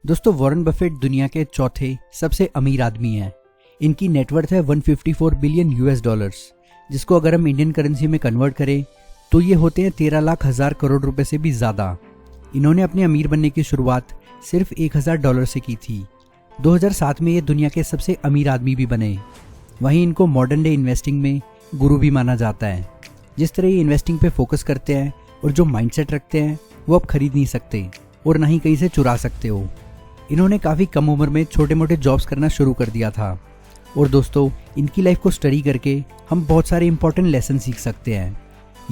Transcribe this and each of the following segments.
दोस्तों, Warren Buffett दुनिया के चौथे सबसे अमीर आदमी हैं। इनकी नेटवर्थ है 154 बिलियन यूएस डॉलर्स, जिसको अगर हम इंडियन करेंसी में कन्वर्ट करें तो ये होते हैं 13 लाख हजार करोड़ रुपए से भी ज़्यादा। इन्होंने अपने अमीर बनने की शुरुआत सिर्फ $1000 से की थी। 2007 में ये दुनिया के सबसे अमीर आदमी भी बने। वहीं इनको मॉडर्न डे इन्वेस्टिंग में गुरु भी माना जाता है। जिस तरह ये इन्वेस्टिंग पे फोकस करते हैं और जो माइंडसेट रखते हैं वो आप खरीद नहीं सकते और ना ही कहीं से चुरा सकते हो। इन्होंने काफ़ी कम उम्र में छोटे मोटे जॉब्स करना शुरू कर दिया था। और दोस्तों, इनकी लाइफ को स्टडी करके हम बहुत सारे इंपॉर्टेंट लेसन सीख सकते हैं।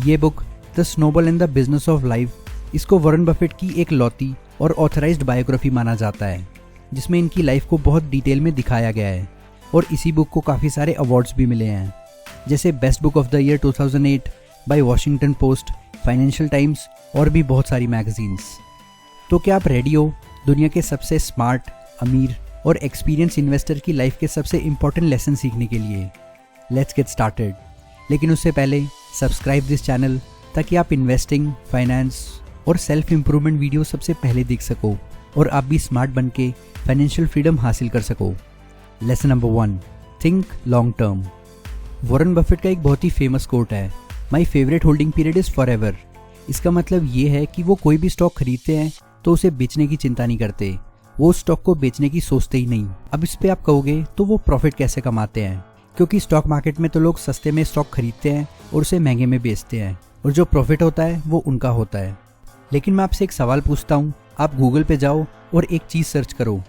ये book the snowball and the business of life, इसको वॉरेन बफेट की एक लौती और ऑथराइज्ड बायोग्राफी माना जाता है, जिसमें इनकी लाइफ को बहुत डिटेल में दिखाया गया है। और इसी बुक को काफ़ी सारे अवार्ड्स भी मिले हैं, जैसे best book of the year 2008 by Washington Post, Financial Times और भी बहुत सारी मैगजीन्स। तो क्या आप रेडी हो दुनिया के सबसे स्मार्ट, अमीर और एक्सपीरियंस इन्वेस्टर की लाइफ के सबसे इंपॉर्टेंट लेसन सीखने के लिए? Let's get started. लेकिन उससे पहले सब्सक्राइब दिस चैनल ताकि आप इन्वेस्टिंग, फाइनेंस और सेल्फ इम्प्रूवमेंट वीडियो सबसे पहले देख सको और आप भी स्मार्ट बन के फाइनेंशियल फ्रीडम हासिल कर सको। Lesson number 1, think long term. Warren Buffett का एक बहुत ही फेमस कोट है, my favourite holding period is for ever. इसका मतलब ये है कि वो कोई भी स्टॉक खरीदते हैं तो उसे बेचने की चिंता नहीं करते, वो स्टॉक को बेचने की सोचते ही नहीं। अब इस पे आप कहोगे तो वो प्रॉफिट कैसे कमाते हैं? क्योंकि स्टॉक मार्केट में तो लोग सस्ते में स्टॉक खरीदते हैं और उसे महंगे में बेचते हैं, और जो प्रॉफिट होता है वो उनका होता है। लेकिन मैं आपसे एक सवाल पूछता हूँ, आप गूगल पे जाओ और एक चीज़ सर्च करो,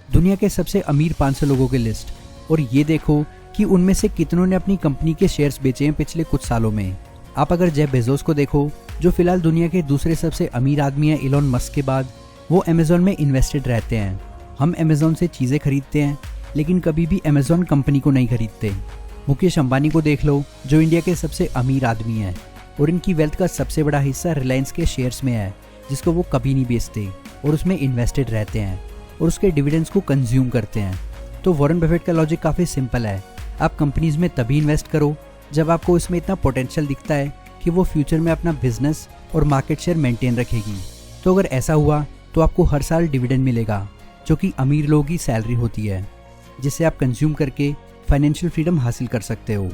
दुनिया के सबसे अमीर 500 लोगों की लिस्ट, और ये देखो कि उनमें से कितनों ने अपनी कंपनी के शेयर्स बेचे हैं पिछले कुछ सालों में। आप अगर जेफ बेजोस को देखो, जो फिलहाल दुनिया के दूसरे सबसे अमीर आदमी हैं इलॉन मस्क के बाद, वो अमेज़ॉन में इन्वेस्टेड रहते हैं। हम अमेज़ॉन से चीज़ें खरीदते हैं लेकिन कभी भी अमेज़ॉन कंपनी को नहीं खरीदते। मुकेश अंबानी को देख लो, जो इंडिया के सबसे अमीर आदमी हैं, और इनकी वेल्थ का सबसे बड़ा हिस्सा रिलायंस के शेयर्स में है, जिसको वो कभी नहीं बेचते और उसमें इन्वेस्टेड रहते हैं और उसके डिविडेंड्स को कंज्यूम करते हैं। तो वॉरेन बफेट का लॉजिक काफ़ी सिंपल है, आप कंपनीज में तभी इन्वेस्ट करो जब आपको इसमें इतना पोटेंशियल दिखता है कि वो फ्यूचर में अपना बिजनेस और मार्केट शेयर मेंटेन रखेगी। तो अगर ऐसा हुआ तो आपको हर साल डिविडेंड मिलेगा, जो कि अमीर लोगों की सैलरी होती है, जिसे आप कंज्यूम करके फाइनेंशियल फ्रीडम हासिल कर सकते हो।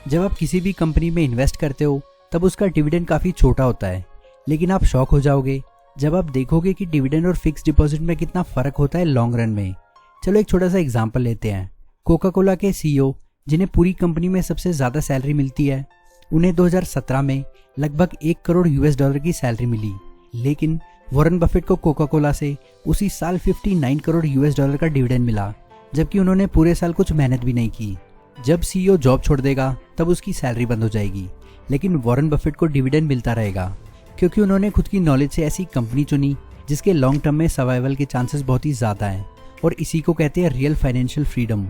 जब आप किसी भी कंपनी में इन्वेस्ट करते हो तब उसका डिविडेंड काफ़ी छोटा होता है, लेकिन आप शॉक हो जाओगे जब आप देखोगे कि डिविडेंड और फिक्स डिपॉजिट में कितना फ़र्क होता है लॉन्ग रन में। चलो एक छोटा सा एग्जाम्पल लेते हैं। कोका कोला के CEO, जिन्हें पूरी कंपनी में सबसे ज़्यादा सैलरी मिलती है, उन्हें 2017 में लगभग $1 करोड़ की सैलरी मिली। लेकिन वॉरेन बफेट को कोका कोला से उसी साल 59 करोड़ का डिविडेंड मिला, जबकि उन्होंने पूरे साल कुछ मेहनत भी नहीं की। जब CEO जॉब छोड़ देगा तब उसकी सैलरी बंद हो जाएगी, लेकिन वॉरेन बफेट को डिविडेंड मिलता रहेगा, क्योंकि उन्होंने खुद की नॉलेज से ऐसी कंपनी चुनी जिसके लॉन्ग टर्म में सर्वाइवल के चांसेस बहुत ही ज़्यादा हैं, और इसी को कहते हैं रियल फाइनेंशियल फ्रीडम।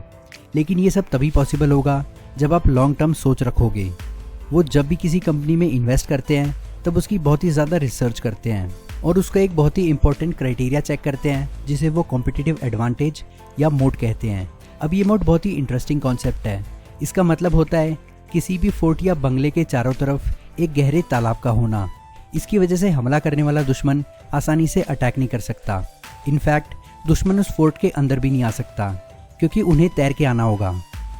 लेकिन ये सब तभी पॉसिबल होगा जब आप लॉन्ग टर्म सोच रखोगे। वो जब भी किसी कंपनी में इन्वेस्ट करते हैं तब उसकी बहुत ही ज़्यादा रिसर्च करते हैं और उसका एक बहुत ही इंपॉर्टेंट क्राइटेरिया चेक करते हैं, जिसे वो कॉम्पिटिटिव एडवांटेज या मोट कहते हैं। अब ये मोट बहुत ही इंटरेस्टिंग कॉन्सेप्ट है। इसका मतलब होता है किसी भी फोर्ट या बंगले के चारों तरफ एक गहरे तालाब का होना। इसकी वजह से हमला करने वाला दुश्मन आसानी से अटैक नहीं कर सकता। इनफैक्ट दुश्मन उस फोर्ट के अंदर भी नहीं आ सकता, क्योंकि उन्हें तैर के आना होगा,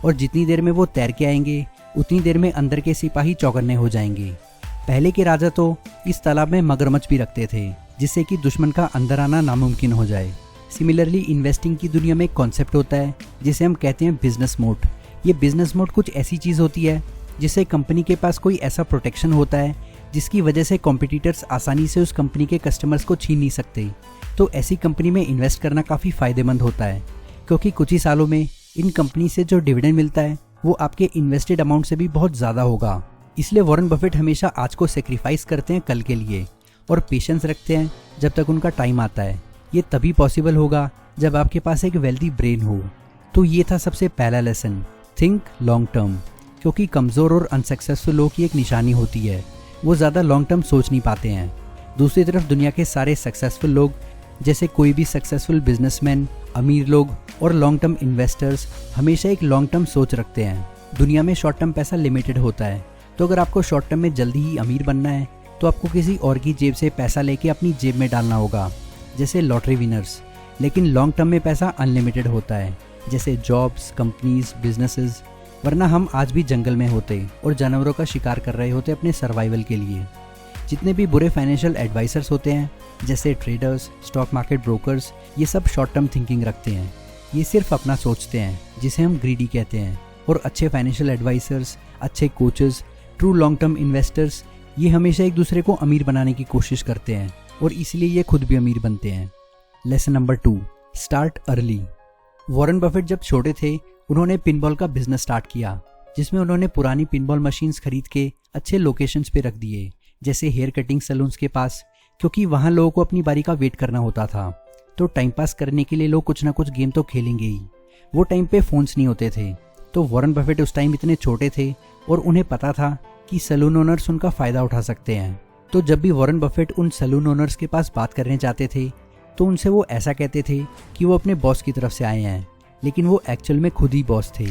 और जितनी देर में वो तैर के आएंगे उतनी देर में अंदर के सिपाही चौकन्ने हो जाएंगे। पहले के राजा तो इस तालाब में मगरमच्छ भी रखते थे, जिससे कि दुश्मन का अंदर आना नामुमकिन हो जाए। सिमिलरली इन्वेस्टिंग की दुनिया में एक कॉन्सेप्ट होता है जिसे हम कहते हैं बिजनेस मोट। ये बिजनेस मोट कुछ ऐसी चीज़ होती है जिससे कंपनी के पास कोई ऐसा प्रोटेक्शन होता है जिसकी वजह से कॉम्पिटिटर्स आसानी से उस कंपनी के कस्टमर्स को छीन नहीं सकते। तो ऐसी कंपनी में इन्वेस्ट करना काफ़ी फ़ायदेमंद होता है, क्योंकि कुछ ही सालों में इन कंपनी से जो डिविडेंड मिलता है वो आपके इन्वेस्टेड अमाउंट से भी बहुत ज़्यादा होगा। इसलिए वॉरेन बफेट हमेशा आज को सेक्रीफाइस करते हैं कल के लिए, और पेशेंस रखते हैं जब तक उनका टाइम आता है। ये तभी पॉसिबल होगा जब आपके पास एक वेल्दी ब्रेन हो। तो ये था सबसे पहला लेसन, थिंक लॉन्ग टर्म, क्योंकि कमज़ोर और अनसक्सेसफुल लोग की एक निशानी होती है, वो ज़्यादा लॉन्ग टर्म सोच नहीं पाते हैं। दूसरी तरफ दुनिया के सारे सक्सेसफुल लोग, जैसे कोई भी सक्सेसफुल बिजनेसमैन, अमीर लोग और लॉन्ग टर्म इन्वेस्टर्स, हमेशा एक लॉन्ग टर्म सोच रखते हैं। दुनिया में शॉर्ट टर्म पैसा लिमिटेड होता है, तो अगर आपको शॉर्ट टर्म में जल्दी ही अमीर बनना है तो आपको किसी और की जेब से पैसा लेके अपनी जेब में डालना होगा, जैसे लॉटरी विनर्स। लेकिन लॉन्ग टर्म में पैसा अनलिमिटेड होता है, जैसे जॉब्स, कंपनीज, बिजनेसेस। वरना हम आज भी जंगल में होते और जानवरों का शिकार कर रहे होते अपने सर्वाइवल के लिए। जितने भी बुरे फाइनेंशियल एडवाइजर्स होते हैं, जैसे ट्रेडर्स, स्टॉक मार्केट ब्रोकर्स, ये सब शॉर्ट टर्म थिंकिंग रखते हैं। ये सिर्फ अपना सोचते हैं, जिसे हम ग्रीडी कहते हैं। और अच्छे फाइनेंशियल एडवाइजर्स, अच्छे coaches, true long term investors, ये हमेशा एक दूसरे को अमीर बनाने की कोशिश करते हैं और इसलिए ये खुद भी अमीर बनते हैं। Lesson number 2, start early. Warren Buffett जब छोटे थे, उन्होंने पिनबॉल का बिजनेस स्टार्ट किया, जिसमें उन्होंने पुरानी पिनबॉल मशीन्स खरीद के अच्छे लोकेशंस पे रख दिए, जैसे हेयर कटिंग सैलून्स के पास, क्योंकि वहाँ लोगों को अपनी बारी का वेट करना होता था। तो टाइम पास करने के लिए लोग कुछ ना कुछ गेम तो खेलेंगे ही। वो टाइम पे फ़ोन्स नहीं होते थे, तो वॉरेन बफेट उस टाइम इतने छोटे थे और उन्हें पता था कि सैलून ओनर्स उनका फ़ायदा उठा सकते हैं। तो जब भी वॉरेन बफेट उन सैलून ओनर्स के पास बात करने जाते थे, तो उनसे वो ऐसा कहते थे कि वो अपने बॉस की तरफ से आए हैं, लेकिन वो एक्चुअल में खुद ही बॉस थे।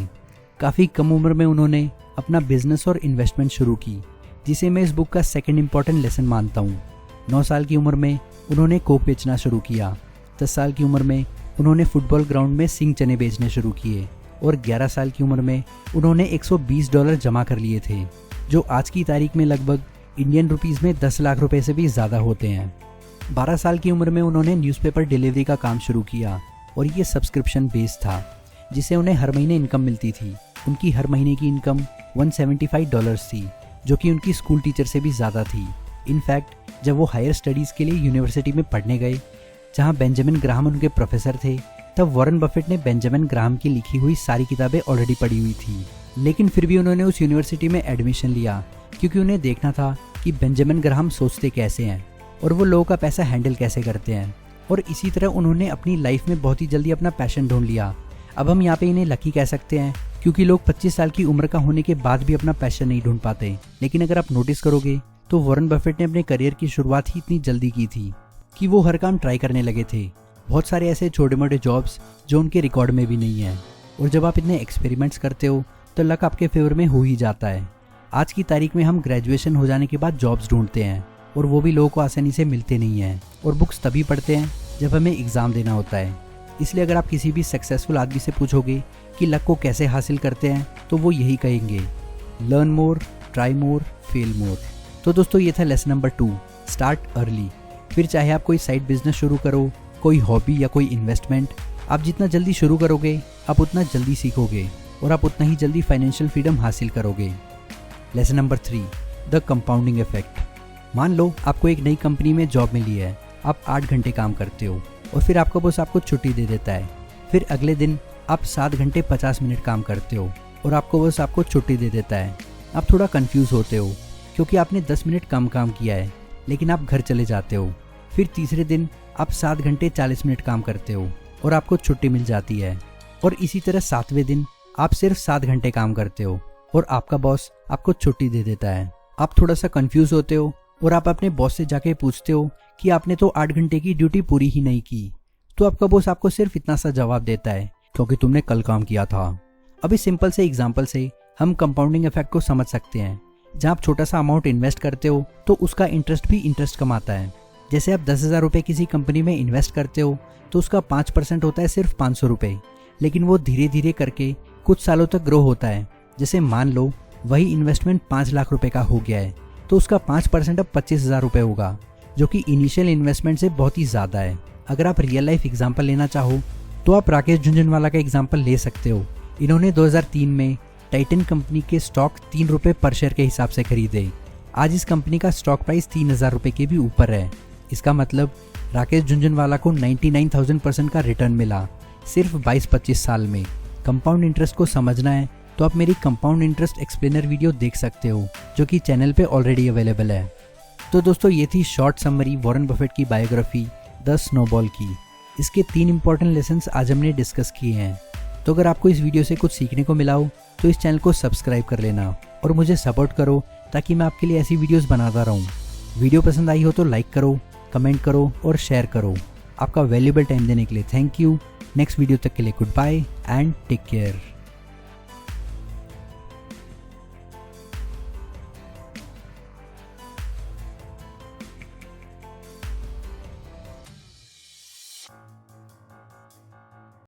काफ़ी कम उम्र में उन्होंने अपना बिजनेस और इन्वेस्टमेंट शुरू की, जिसे मैं इस बुक का सेकंड इम्पॉर्टेंट लेसन मानता हूँ। 9 साल की उम्र में उन्होंने कोक बेचना शुरू किया। 10 साल की उम्र में उन्होंने फुटबॉल ग्राउंड में सिंग चने बेचने शुरू किए और 11 साल की उम्र में उन्होंने $120 जमा कर लिए थे, जो आज की तारीख में लगभग इंडियन रुपीज़ में 10 लाख रुपए से भी ज़्यादा होते हैं। 12 साल की उम्र में उन्होंने न्यूज़पेपर डिलीवरी का काम शुरू किया और ये सब्सक्रिप्शन बेस्ड था, जिसे उन्हें हर महीने इनकम मिलती थी। उनकी हर महीने की इनकम $175 थी, जो कि उनकी स्कूल टीचर से भी ज़्यादा थी। इनफैक्ट जब वो हायर स्टडीज़ के लिए यूनिवर्सिटी में पढ़ने गए, जहाँ बेंजामिन ग्राहम उनके प्रोफेसर थे, तब वॉरेन बफेट ने बेंजामिन ग्राहम की लिखी हुई सारी किताबें ऑलरेडी पढ़ी हुई थी। लेकिन फिर भी उन्होंने उस यूनिवर्सिटी में एडमिशन लिया, क्योंकि उन्हें देखना था कि बेंजामिन ग्राहम सोचते कैसे हैं और वो लोगों का पैसा हैंडल कैसे करते हैं। और इसी तरह उन्होंने अपनी लाइफ में बहुत ही जल्दी अपना पैशन ढूंढ लिया। अब हम यहाँ पे इन्हें लकी कह सकते हैं, क्योंकि लोग 25 साल की उम्र का होने के बाद भी अपना पैशन नहीं ढूंढ पाते। लेकिन अगर आप नोटिस करोगे तो वॉरेन बफेट ने अपने करियर की शुरुआत ही इतनी जल्दी की थी कि वो हर काम ट्राई करने लगे थे। बहुत सारे ऐसे छोटे मोटे जॉब्स जो उनके रिकॉर्ड में भी नहीं है। और जब आप इतने एक्सपेरिमेंट्स करते हो तो लक आपके फेवर में हो ही जाता है। आज की तारीख में हम ग्रेजुएशन हो जाने के बाद जॉब्स ढूंढते हैं, और वो भी लोगों को आसानी से मिलते नहीं हैं। और बुक्स तभी पढ़ते हैं जब हमें एग्ज़ाम देना होता है। इसलिए अगर आप किसी भी सक्सेसफुल आदमी से पूछोगे कि लक को कैसे हासिल करते हैं, तो वो यही कहेंगे, learn more, try more, fail more. तो दोस्तों, ये था लेसन नंबर 2, स्टार्ट अर्ली। फिर चाहे आप कोई साइड बिजनेस शुरू करो, कोई हॉबी या कोई इन्वेस्टमेंट, आप जितना जल्दी शुरू करोगे आप उतना जल्दी सीखोगे और आप उतना ही जल्दी फाइनेंशियल फ्रीडम हासिल करोगे। Lesson number 3, the compounding effect. मान लो आपको एक नई कंपनी में जॉब मिली है, आप 8 घंटे काम करते हो और फिर आपका बॉस आपको छुट्टी दे देता है। फिर अगले दिन आप 7 घंटे 50 मिनट काम करते हो और आपको बॉस आपको छुट्टी दे देता है। आप थोड़ा कंफ्यूज होते हो क्योंकि आपने 10 मिनट कम काम किया है, लेकिन आप घर चले जाते हो। फिर तीसरे दिन आप 7 घंटे 40 मिनट काम करते हो और आपको छुट्टी मिल जाती है। और इसी तरह 7वें दिन आप सिर्फ 7 घंटे काम करते हो और आपका बॉस आपको छुट्टी दे देता है। आप थोड़ा सा कंफ्यूज होते हो और आप अपने बॉस से जाके पूछते हो कि आपने तो 8 घंटे की ड्यूटी पूरी ही नहीं की। तो आपका बॉस आपको सिर्फ इतना सा जवाब देता है, क्योंकि तुमने कल काम किया था। अभी सिंपल से एग्जाम्पल से हम कंपाउंडिंग इफेक्ट को समझ सकते हैं। जहाँ आप छोटा सा अमाउंट इन्वेस्ट करते हो तो उसका इंटरेस्ट भी इंटरेस्ट कमाता है। जैसे आप 10,000 रुपये किसी कंपनी में इन्वेस्ट करते हो तो उसका 5% होता है सिर्फ 500 रुपये, लेकिन वो धीरे धीरे करके कुछ सालों तक ग्रो होता है। जैसे मान लो वही इन्वेस्टमेंट 5 लाख रुपए का हो गया है, तो उसका 5% अब 25,000 रुपये होगा, जो कि इनिशियल इन्वेस्टमेंट से बहुत ही ज़्यादा है। अगर आप रियल लाइफ एग्जाम्पल लेना चाहो तो आप राकेश झुनझुनवाला का एग्जाम्पल ले सकते हो। इन्होंने 2003 में टाइटन कंपनी के स्टॉक 3 रुपये पर शेयर के हिसाब से खरीदे। आज इस कंपनी का स्टॉक प्राइस 3,000 रुपये के भी ऊपर है। इसका मतलब राकेश झुनझुनवाला को 99,000% का रिटर्न मिला सिर्फ 22-25 साल में। कंपाउंड इंटरेस्ट को समझना है तो आप मेरी कंपाउंड इंटरेस्ट एक्सप्लेनर वीडियो देख सकते हो, जो कि चैनल पे ऑलरेडी अवेलेबल है। तो दोस्तों, ये थी शॉर्ट समरी वॉरेन बफेट की बायोग्राफी द स्नोबॉल की। इसके 3 इंपॉर्टेंट लेसन्स आज हमने डिस्कस किए हैं। तो अगर आपको इस वीडियो से कुछ सीखने को मिला हो तो इस चैनल को सब्सक्राइब कर लेना और मुझे सपोर्ट करो, ताकि मैं आपके लिए ऐसी वीडियोस बनाता रहूं। वीडियो पसंद आई हो तो लाइक करो, कमेंट करो और शेयर करो। आपका वैल्यूएबल टाइम देने के लिए थैंक यू। नेक्स्ट वीडियो तक के लिए goodbye and take care.